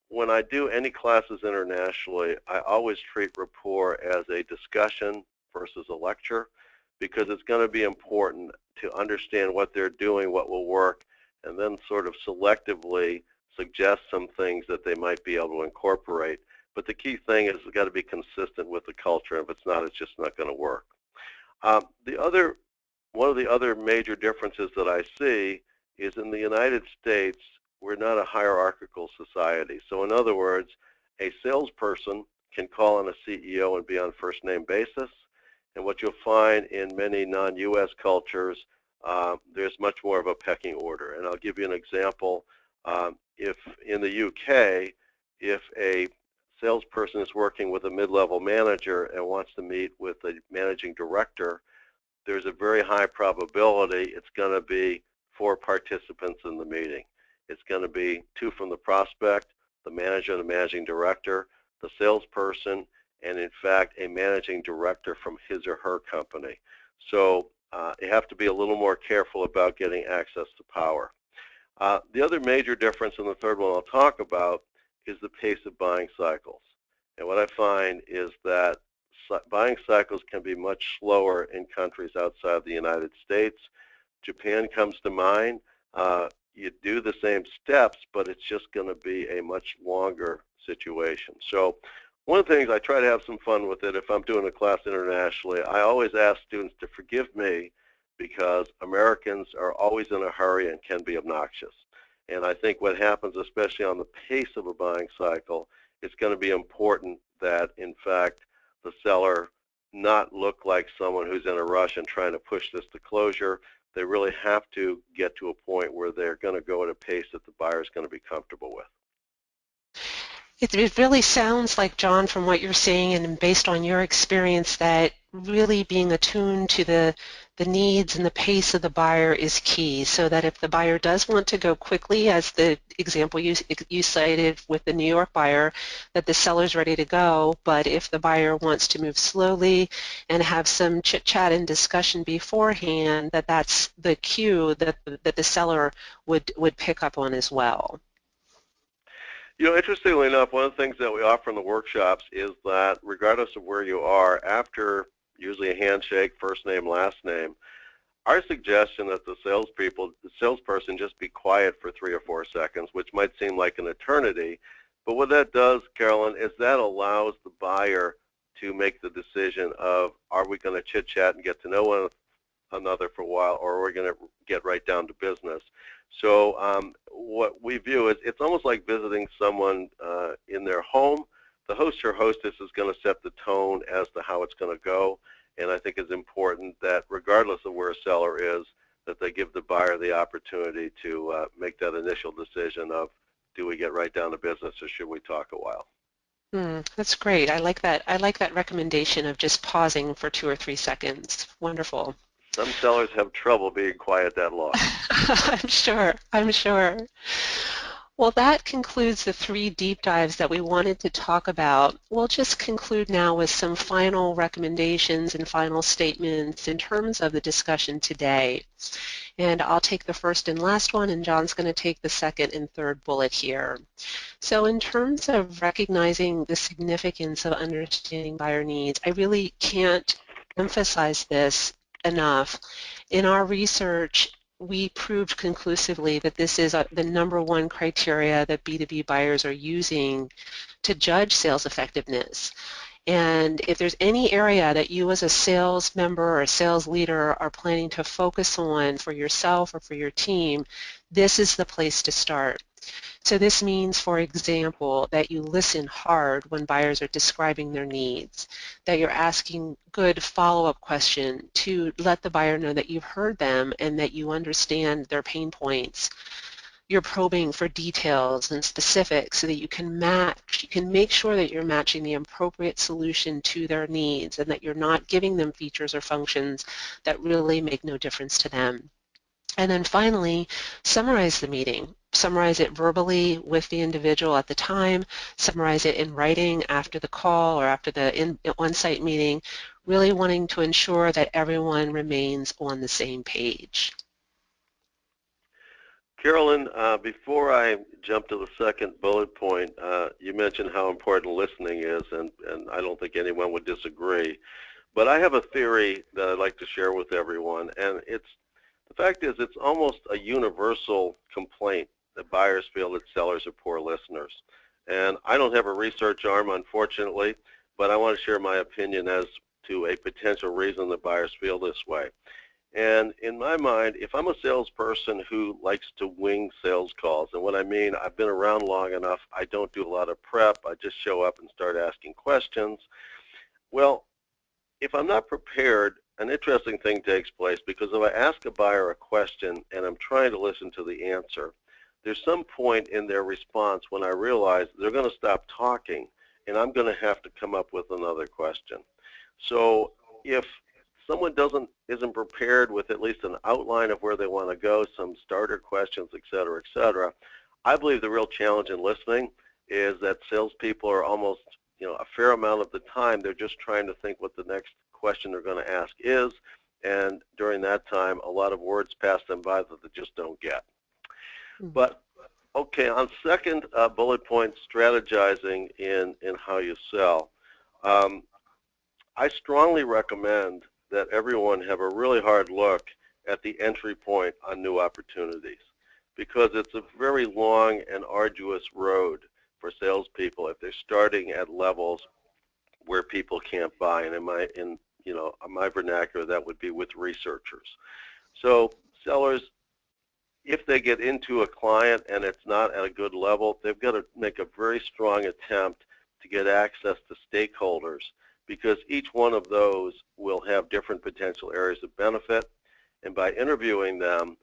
when I do any classes internationally, I always treat rapport as a discussion versus a lecture, because it's going to be important to understand what they're doing, what will work, and then sort of selectively suggest some things that they might be able to incorporate. But the key thing is it's got to be consistent with the culture. If it's not, it's just not going to work. One of the other major differences that I see is, in the United States, we're not a hierarchical society. So in other words, a salesperson can call on a CEO and be on first name basis. And what you'll find in many non-US cultures, there's much more of a pecking order. And I'll give you an example. If in the UK, if a salesperson is working with a mid-level manager and wants to meet with a managing director, there's a very high probability it's going to be 4 participants in the meeting. It's going to be 2 from the prospect, the manager and the managing director, the salesperson, and in fact a managing director from his or her company. So you have to be a little more careful about getting access to power. The other major difference, and the third one I'll talk about, is the pace of buying cycles. And what I find is that buying cycles can be much slower in countries outside the United States. Japan comes to mind. You do the same steps, but it's just going to be a much longer situation. So one of the things, I try to have some fun with it. If I'm doing a class internationally, I always ask students to forgive me, because Americans are always in a hurry and can be obnoxious. And I think what happens, especially on the pace of a buying cycle, it's going to be important that, in fact, the seller not look like someone who's in a rush and trying to push this to closure. They really have to get to a point where they're going to go at a pace that the buyer is going to be comfortable with. It really sounds like, John, from what you're saying and based on your experience, that really being attuned to the needs and the pace of the buyer is key, so that if the buyer does want to go quickly, as the example you cited with the New York buyer, that the seller's ready to go. But if the buyer wants to move slowly and have some chit-chat and discussion beforehand, that's the cue that the seller would pick up on as well. You know, interestingly enough, one of the things that we offer in the workshops is that regardless of where you are, after usually a handshake, first name, last name, our suggestion that the salesperson just be quiet for 3 or 4 seconds, which might seem like an eternity, but what that does, Carolyn, is that allows the buyer to make the decision of, are we going to chit-chat and get to know one another for a while, or are we going to get right down to business? So what we view is, it's almost like visiting someone in their home. The host or hostess is going to set the tone as to how it's going to go, and I think it's important that regardless of where a seller is, that they give the buyer the opportunity to make that initial decision of, do we get right down to business or should we talk a while? That's great. I like that. I like that recommendation of just pausing for 2 or 3 seconds. Wonderful. Some sellers have trouble being quiet that long. I'm sure. I'm sure. Well, that concludes the 3 deep dives that we wanted to talk about. We'll just conclude now with some final recommendations and final statements in terms of the discussion today. And I'll take the first and last one, and John's going to take the second and third bullet here. So in terms of recognizing the significance of understanding buyer needs, I really can't emphasize this enough. In our research, we proved conclusively that this is the #1 criteria that B2B buyers are using to judge sales effectiveness. And if there's any area that you as a sales member or a sales leader are planning to focus on for yourself or for your team, this is the place to start. So this means, for example, that you listen hard when buyers are describing their needs, that you're asking good follow-up questions to let the buyer know that you've heard them and that you understand their pain points. You're probing for details and specifics so that you can make sure that you're matching the appropriate solution to their needs and that you're not giving them features or functions that really make no difference to them. And then finally, summarize the meeting. Summarize it verbally with the individual at the time, summarize it in writing after the call or after the on-site meeting, really wanting to ensure that everyone remains on the same page. Carolyn, before I jump to the second bullet point, you mentioned how important listening is, and I don't think anyone would disagree. But I have a theory that I'd like to share with everyone, and the fact is it's almost a universal complaint that buyers feel that sellers are poor listeners. And I don't have a research arm, unfortunately, but I want to share my opinion as to a potential reason that buyers feel this way. And in my mind, if I'm a salesperson who likes to wing sales calls, and what I mean, I've been around long enough, I don't do a lot of prep, I just show up and start asking questions. Well, if I'm not prepared, an interesting thing takes place, because if I ask a buyer a question and I'm trying to listen to the answer, there's some point in their response when I realize they're going to stop talking and I'm going to have to come up with another question. So if someone isn't prepared with at least an outline of where they want to go, some starter questions, et cetera, I believe the real challenge in listening is that salespeople are almost, a fair amount of the time, they're just trying to think what the next question they're going to ask is, and during that time, a lot of words pass them by that they just don't get. But okay, on second bullet point, strategizing in how you sell. I strongly recommend that everyone have a really hard look at the entry point on new opportunities, because it's a very long and arduous road for salespeople if they're starting at levels where people can't buy. And in my vernacular, that would be with researchers. So sellers, if they get into a client and it's not at a good level, they've got to make a very strong attempt to get access to stakeholders, because each one of those will have different potential areas of benefit. And by interviewing them,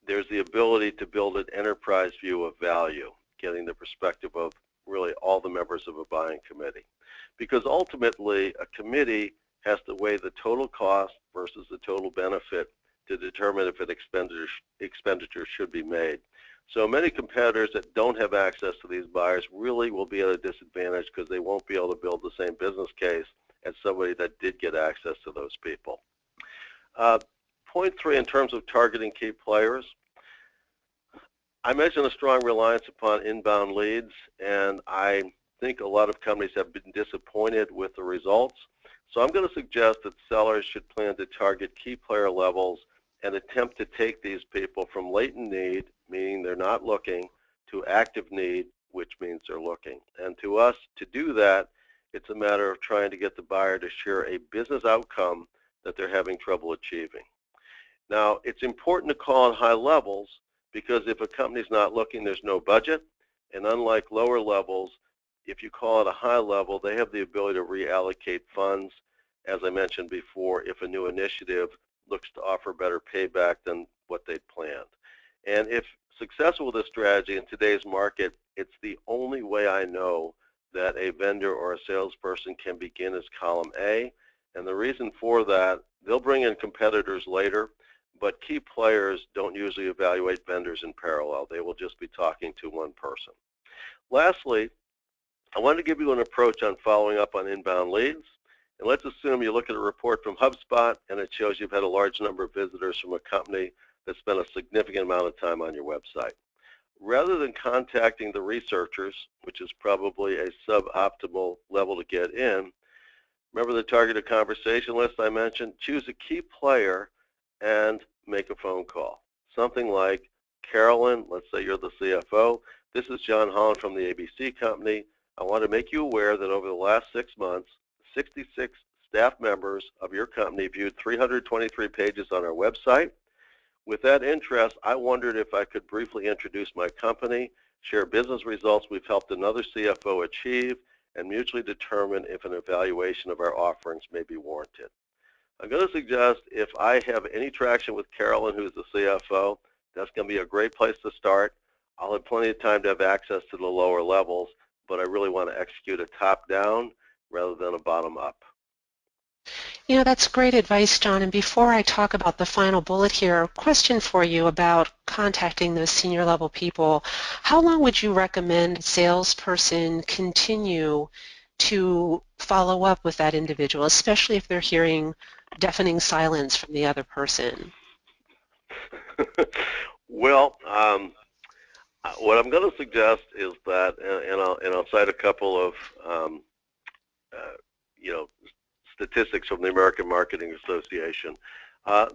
there's the ability to build an enterprise view of value, getting the perspective of really all the members of a buying committee. Because ultimately, a committee has to weigh the total cost versus the total benefit to determine if an expenditure should be made. So many competitors that don't have access to these buyers really will be at a disadvantage, because they won't be able to build the same business case as somebody that did get access to those people. Point 3, in terms of targeting key players, I mentioned a strong reliance upon inbound leads, and I think a lot of companies have been disappointed with the results. So I'm going to suggest that sellers should plan to target key player levels and attempt to take these people from latent need, meaning they're not looking, to active need, which means they're looking. And to us, to do that, it's a matter of trying to get the buyer to share a business outcome that they're having trouble achieving. Now, it's important to call at high levels, because if a company's not looking, there's no budget. And unlike lower levels, if you call at a high level, they have the ability to reallocate funds, as I mentioned before, if a new initiative looks to offer better payback than what they'd planned. And if successful with this strategy in today's market, it's the only way I know that a vendor or a salesperson can begin as column A. And the reason for that, they'll bring in competitors later, but key players don't usually evaluate vendors in parallel. They will just be talking to one person. Lastly, I want to give you an approach on following up on inbound leads. And let's assume you look at a report from HubSpot and it shows you've had a large number of visitors from a company that spent a significant amount of time on your website. Rather than contacting the researchers, which is probably a suboptimal level to get in, remember the targeted conversation list I mentioned? Choose a key player and make a phone call. Something like, Carolyn, let's say you're the CFO, this is John Holland from the ABC company. I want to make you aware that over the last 6 months, 66 staff members of your company viewed 323 pages on our website. With that interest, I wondered if I could briefly introduce my company, share business results we've helped another CFO achieve, and mutually determine if an evaluation of our offerings may be warranted. I'm going to suggest if I have any traction with Carolyn, who's the CFO, that's going to be a great place to start. I'll have plenty of time to have access to the lower levels, but I really want to execute a top-down rather than a bottom-up. You know, that's great advice, John. And before I talk about the final bullet here, a question for you about contacting those senior level people. How long would you recommend a salesperson continue to follow up with that individual, especially if they're hearing deafening silence from the other person? Well, what I'm going to suggest is that, and I'll cite a couple of, you know, statistics from the American Marketing Association.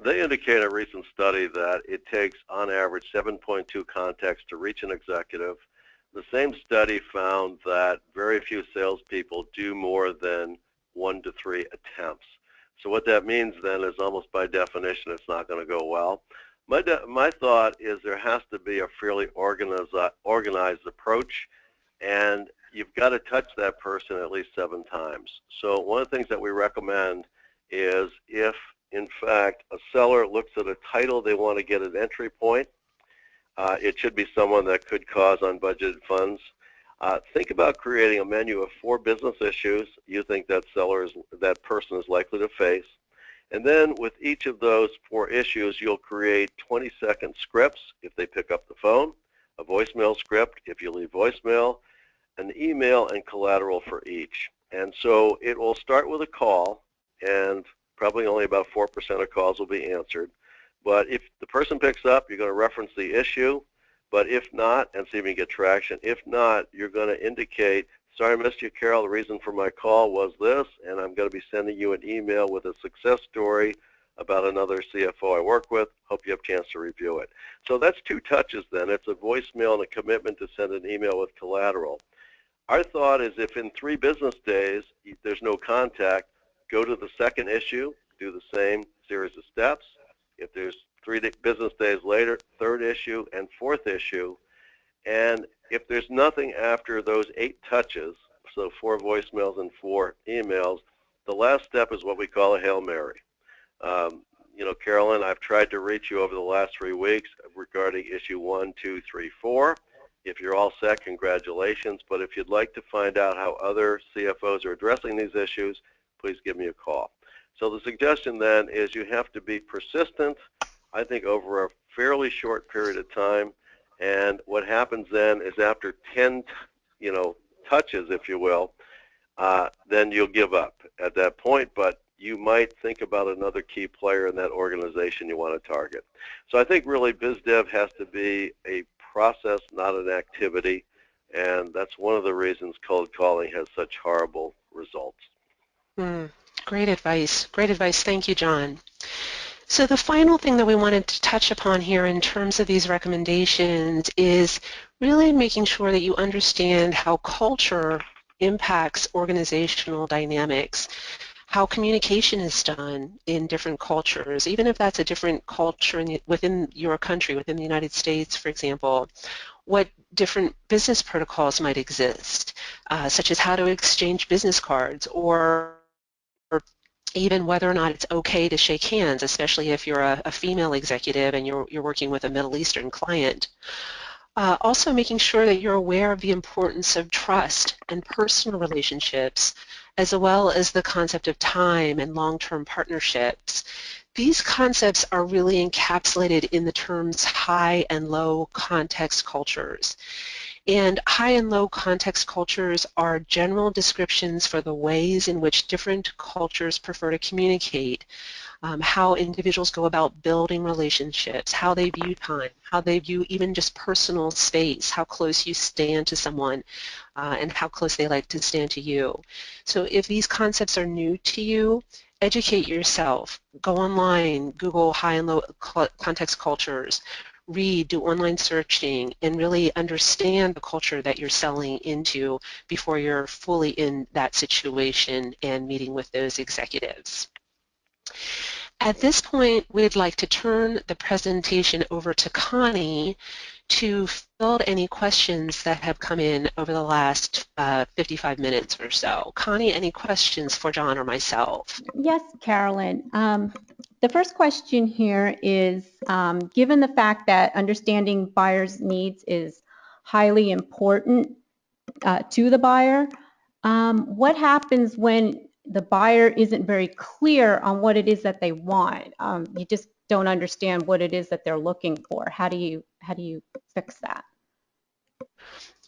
They indicate a recent study that it takes, on average, 7.2 contacts to reach an executive. The same study found that very few salespeople do more than 1 to 3 attempts. So what that means then is almost by definition it's not going to go well. My thought is there has to be a fairly organized approach, and you've got to touch that person at least 7 times. So one of the things that we recommend is if, in fact, a seller looks at a title they want to get an entry point, it should be someone that could cause unbudgeted funds. Think about creating a menu of 4 business issues you think that that person is likely to face. And then with each of those 4 issues, you'll create 20-second scripts if they pick up the phone, a voicemail script if you leave voicemail, an email, and collateral for each. And so it will start with a call, and probably only about 4% of calls will be answered. But if the person picks up, you're going to reference the issue. But if not, and see if you can get traction. If not, you're going to indicate, sorry I missed you, Carol. The reason for my call was this, and I'm going to be sending you an email with a success story about another CFO I work with. Hope you have a chance to review it. So that's 2 touches then. It's a voicemail and a commitment to send an email with collateral. Our thought is if in 3 business days there's no contact, go to the second issue, do the same series of steps. If there's 3 business days later, 3rd issue and 4th issue. And if there's nothing after those 8 touches, so 4 voicemails and 4 emails, the last step is what we call a Hail Mary. You know, Carolyn, I've tried to reach you over the last 3 weeks regarding issue 1, 2, 3, 4. If you're all set, congratulations. But if you'd like to find out how other CFOs are addressing these issues, please give me a call. So the suggestion then is you have to be persistent, I think, over a fairly short period of time. And what happens then is after 10, touches, if you will, then you'll give up at that point. But you might think about another key player in that organization you want to target. So I think really BizDev has to be a process, not an activity. And that's one of the reasons cold calling has such horrible results. Great advice. Great advice. Thank you, John. So the final thing that we wanted to touch upon here in terms of these recommendations is really making sure that you understand how culture impacts organizational dynamics, how communication is done in different cultures, even if that's a different culture within your country, within the United States, for example, what different business protocols might exist, such as how to exchange business cards, or even whether or not it's okay to shake hands, especially if you're a female executive and you're working with a Middle Eastern client. Also making sure that you're aware of the importance of trust and personal relationships, as well as the concept of time and long-term partnerships. These concepts are really encapsulated in the terms high and low context cultures. And high and low context cultures are general descriptions for the ways in which different cultures prefer to communicate, how individuals go about building relationships, how they view time, how they view even just personal space, how close you stand to someone, and how close they like to stand to you. So if these concepts are new to you, educate yourself. Go online, Google high and low context cultures, read, do online searching, and really understand the culture that you're selling into before you're fully in that situation and meeting with those executives. At this point, we'd like to turn the presentation over to Connie to field any questions that have come in over the last 55 minutes or so. Connie, any questions for John or myself? Yes, Carolyn. The first question here is, given the fact that understanding buyers' needs is highly important to the buyer, what happens when the buyer isn't very clear on what it is that they want? You just don't understand what it is that they're looking for. How do you fix that?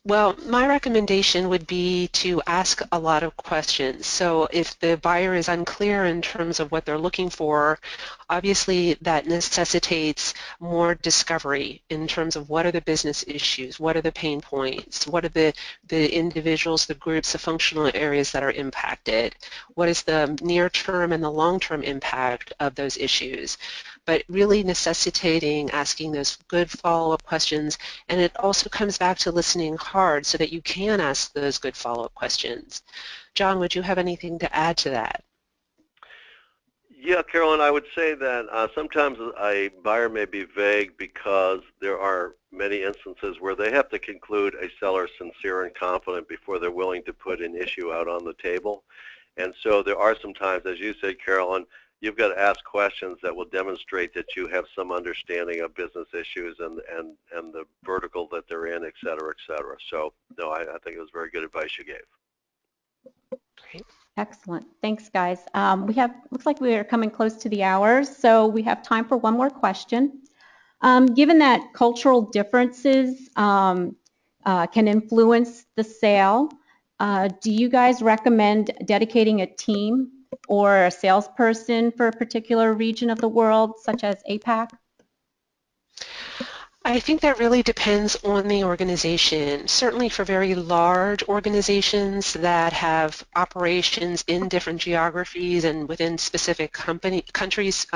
Well, my recommendation would be to ask a lot of questions. So if the buyer is unclear in terms of what they're looking for, obviously that necessitates more discovery in terms of what are the business issues, what are the pain points, what are the individuals, the groups, the functional areas that are impacted, what is the near-term and the long-term impact of those issues. But really necessitating asking those good follow-up questions, and it also comes back to listening hard so that you can ask those good follow-up questions. John, would you have anything to add to that? Yeah, Carolyn, I would say that sometimes a buyer may be vague because there are many instances where they have to conclude a seller is sincere and confident before they're willing to put an issue out on the table. And so there are some times, as you said, Carolyn, you've got to ask questions that will demonstrate that you have some understanding of business issues and the vertical that they're in, et cetera, et cetera. So, no, I think it was very good advice you gave. Great. Excellent. Thanks, guys. Looks like we are coming close to the hour, so we have time for one more question. Given that cultural differences can influence the sale, do you guys recommend dedicating a team or a salesperson for a particular region of the world, such as APAC? I think that really depends on the organization. Certainly for very large organizations that have operations in different geographies and within specific countries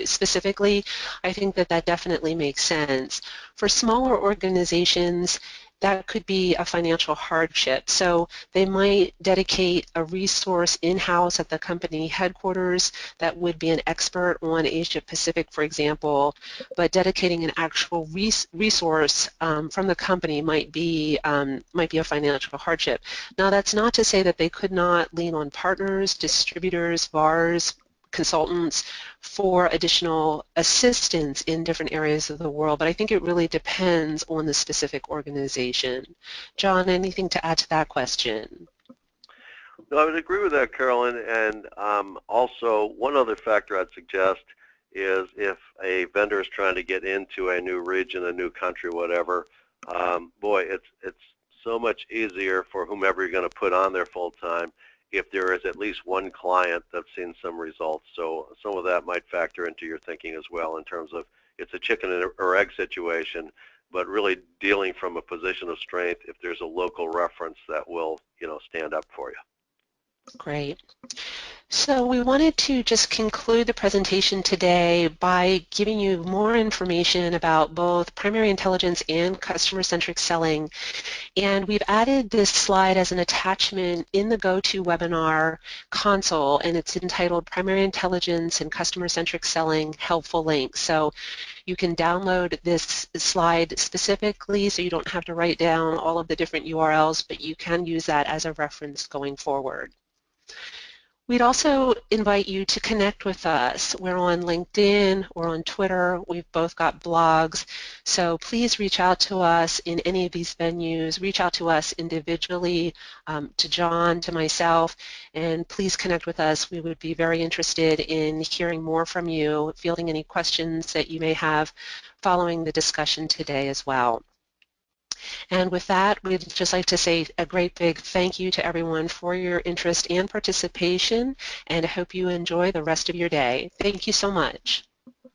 specifically, I think that that definitely makes sense. For smaller organizations, that could be a financial hardship. So they might dedicate a resource in-house at the company headquarters that would be an expert on Asia Pacific, for example, but dedicating an actual resource from the company might be a financial hardship. Now, that's not to say that they could not lean on partners, distributors, VARs, consultants for additional assistance in different areas of the world, but I think it really depends on the specific organization. John, anything to add to that question? No, I would agree with that, Carolyn, and also one other factor I'd suggest is if a vendor is trying to get into a new region, a new country, whatever, boy, it's so much easier for whomever you're going to put on there full-time if there is at least one client that's seen some results. So some of that might factor into your thinking as well in terms of it's a chicken or egg situation, but really dealing from a position of strength if there's a local reference that will, stand up for you. Great. So we wanted to just conclude the presentation today by giving you more information about both primary intelligence and customer-centric selling. And we've added this slide as an attachment in the GoToWebinar console, and it's entitled Primary Intelligence and Customer-Centric Selling Helpful Links. So you can download this slide specifically so you don't have to write down all of the different URLs, but you can use that as a reference going forward. We'd also invite you to connect with us. We're on LinkedIn, we're on Twitter, we've both got blogs, so please reach out to us in any of these venues, reach out to us individually, to John, to myself, and please connect with us. We would be very interested in hearing more from you, fielding any questions that you may have following the discussion today as well. And with that, we'd just like to say a great big thank you to everyone for your interest and participation, and I hope you enjoy the rest of your day. Thank you so much.